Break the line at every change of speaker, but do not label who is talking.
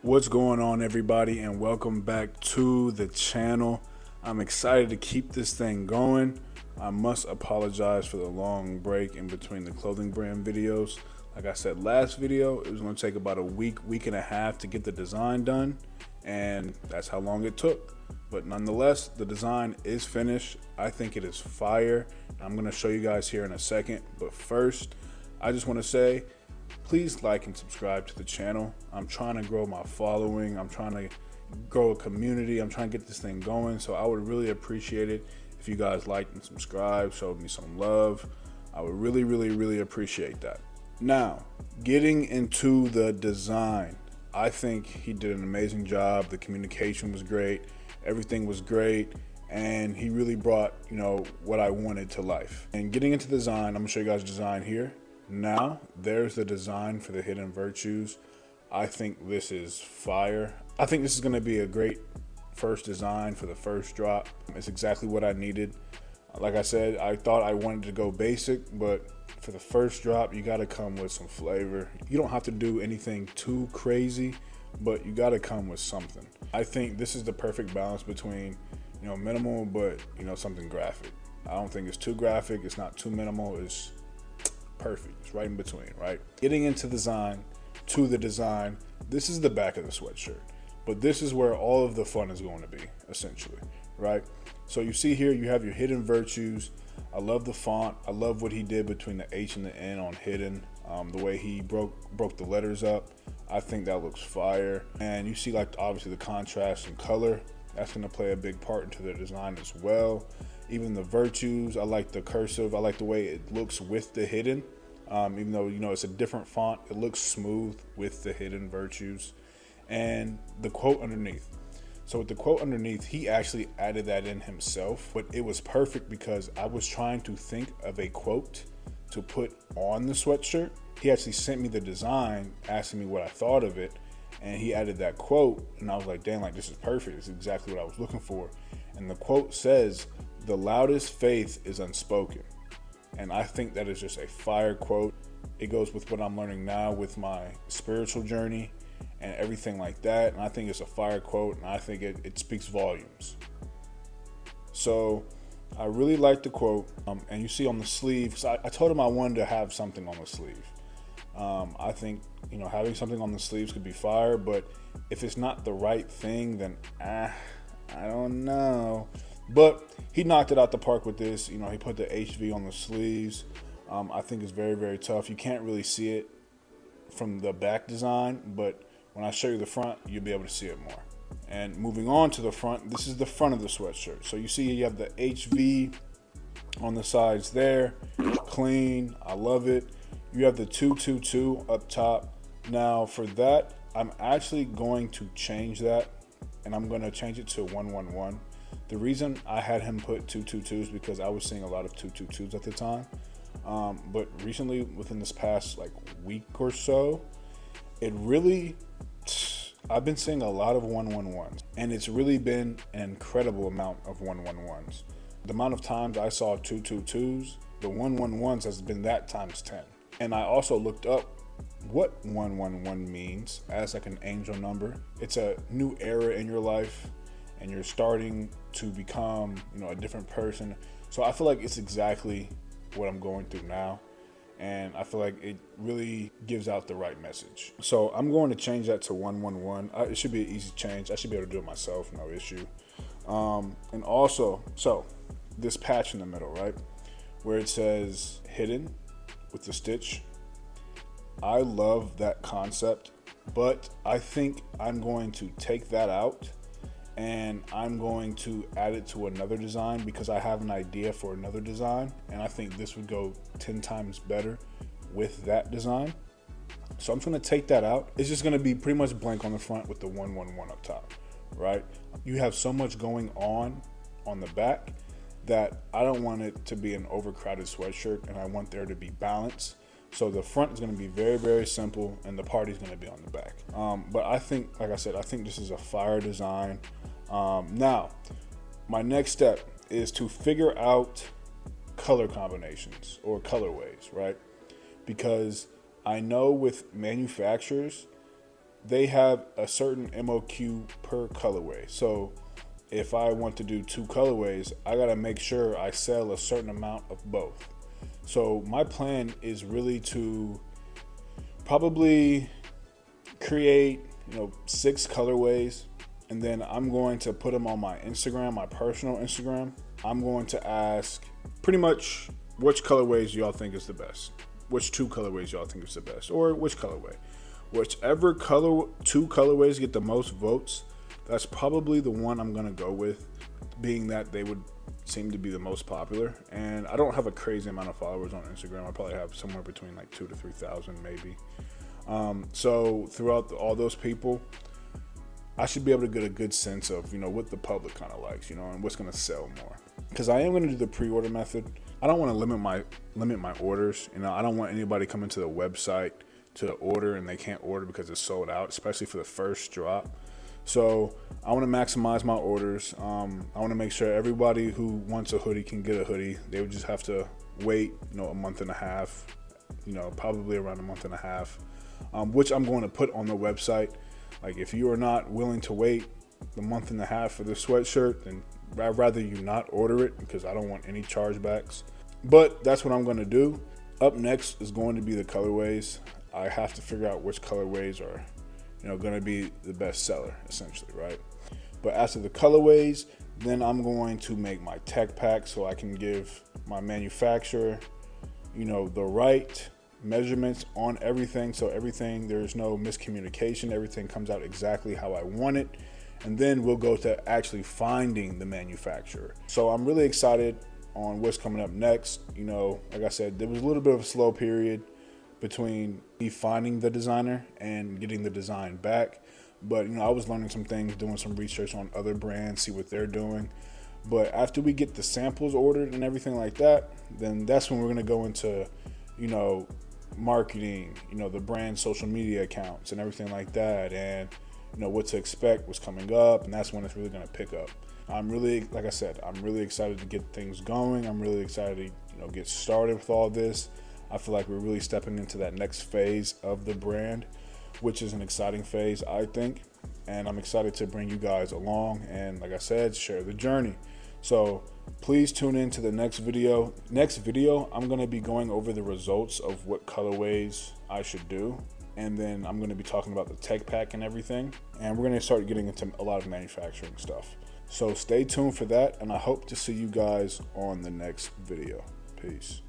What's going on, everybody, and welcome back to the channel. I'm excited to keep this thing going. I must apologize for the long break in between the clothing brand videos. Like I said last video, it was going to take about a week and a half to get the design done, and that's how long it took. But nonetheless, the design is finished. I think it is fire. I'm going to show you guys here in a second, but first I just want to say, please like and subscribe to the channel. I'm trying to grow my following. I'm trying to grow a community. I'm trying to get this thing going. So I would really appreciate it if you guys liked and subscribed, showed me some love. I would really appreciate that. Now, getting into the design, I think he did an amazing job. The communication was great. Everything was great. And he really brought, what I wanted to life. And getting into design, I'm gonna show you guys the design here. Now, there's the design for the hidden virtues. I think this is fire. I think this is going to be a great first design for the first drop. It's exactly what I needed. Like I said, I thought I wanted to go basic, but for the first drop, you got to come with some flavor. You don't have to do anything too crazy, but you got to come with something. I think this is the perfect balance between, minimal, but, something graphic. I don't think it's too graphic. It's not too minimal. It's perfect. It's right in between, right? Getting into design, to the design, this is the back of the sweatshirt, but this is where all of the fun is going to be, essentially, right? So you see here, you have your hidden virtues. I love the font. I love what he did between the H and the N on hidden. The way he broke the letters up, I think that looks fire. And you see, like, obviously the contrast and color, that's going to play a big part into the design as well. Even the virtues, I like the cursive. I like the way it looks with the hidden. Even though, it's a different font, it looks smooth with the hidden virtues. And the quote underneath. So with the quote underneath, he actually added that in himself, but it was perfect because I was trying to think of a quote to put on the sweatshirt. He actually sent me the design, asking me what I thought of it, and he added that quote, and I was like, damn, like, this is perfect. It's exactly what I was looking for. And the quote says, "The loudest faith is unspoken." And I think that is just a fire quote. It goes with what I'm learning now with my spiritual journey and everything like that. And I think it's a fire quote, and I think it speaks volumes. So I really like the quote. And you see on the sleeve, because I told him I wanted to have something on the sleeve. I think, having something on the sleeves could be fire, but if it's not the right thing, then I don't know. But he knocked it out the park with this. He put the HV on the sleeves. I think it's very tough. You can't really see it from the back design, but when I show you the front, you'll be able to see it more. And moving on to the front, this is the front of the sweatshirt. So you see you have the HV on the sides there. Clean. I love it. You have the 222 up top. Now for that, I'm actually going to change that, and I'm going to change it to 111. The reason I had him put 222s because I was seeing a lot of 222s at the time. But recently, within this past week or so, I've been seeing a lot of 111s, and it's really been an incredible amount of 111s. The amount of times I saw 222s, the 111s has been that times 10. And I also looked up what 111 means as an angel number. It's a new era in your life, and you're starting to become, a different person. So I feel like it's exactly what I'm going through now. And I feel like it really gives out the right message. So I'm going to change that to 111. It should be an easy change. I should be able to do it myself, no issue. And also, so this patch in the middle, right? Where it says hidden with the stitch. I love that concept, but I think I'm going to take that out and I'm going to add it to another design because I have an idea for another design, and I think this would go 10 times better with that design. So I'm just going to take that out. It's just going to be pretty much blank on the front with the 111 up top, right? You have so much going on the back that I don't want it to be an overcrowded sweatshirt, and I want there to be balance. So the front is going to be very simple, and the party is going to be on the back. But I think, like I said, I think this is a fire design. Now, my next step is to figure out color combinations or colorways, right? Because I know with manufacturers, they have a certain MOQ per colorway. So if I want to do 2 colorways, I gotta make sure I sell a certain amount of both. So my plan is really to probably create, 6 colorways, and then I'm going to put them on my Instagram, my personal Instagram. I'm going to ask pretty much which colorways y'all think is the best, which 2 colorways y'all think is the best, or which colorway. Whichever 2 colorways get the most votes, that's probably the one I'm gonna go with, being that they would seem to be the most popular. And I don't have a crazy amount of followers on Instagram. I probably have somewhere between like 2,000 to 3,000 maybe. So throughout all those people, I should be able to get a good sense of, what the public kind of likes, and what's gonna sell more. Because I am gonna do the pre-order method. I don't want to limit my orders. I don't want anybody coming to the website to order and they can't order because it's sold out, especially for the first drop. So I want to maximize my orders. I want to make sure everybody who wants a hoodie can get a hoodie. They would just have to wait, a month and a half, probably around a month and a half, which I'm going to put on the website. Like, if you are not willing to wait the month and a half for the sweatshirt, then I'd rather you not order it, because I don't want any chargebacks. But that's what I'm going to do. Up next is going to be the colorways. I have to figure out which colorways are, going to be the best seller, essentially, right? But after the colorways, then I'm going to make my tech pack so I can give my manufacturer, the right measurements on everything. So there's no miscommunication. Everything comes out exactly how I want it. And then we'll go to actually finding the manufacturer. So I'm really excited on what's coming up next. Like I said, there was a little bit of a slow period between me finding the designer and getting the design back. But, I was learning some things, doing some research on other brands, see what they're doing. But after we get the samples ordered and everything like that, then that's when we're going to go into, marketing, the brand social media accounts and everything like that. And, what to expect, what's coming up. And that's when it's really going to pick up. Like I said, I'm really excited to get things going. I'm really excited to, get started with all this. I feel like we're really stepping into that next phase of the brand, which is an exciting phase, I think. And I'm excited to bring you guys along and, like I said, share the journey. So please tune in to the next video. Next video, I'm going to be going over the results of what colorways I should do. And then I'm going to be talking about the tech pack and everything. And we're going to start getting into a lot of manufacturing stuff. So stay tuned for that. And I hope to see you guys on the next video. Peace.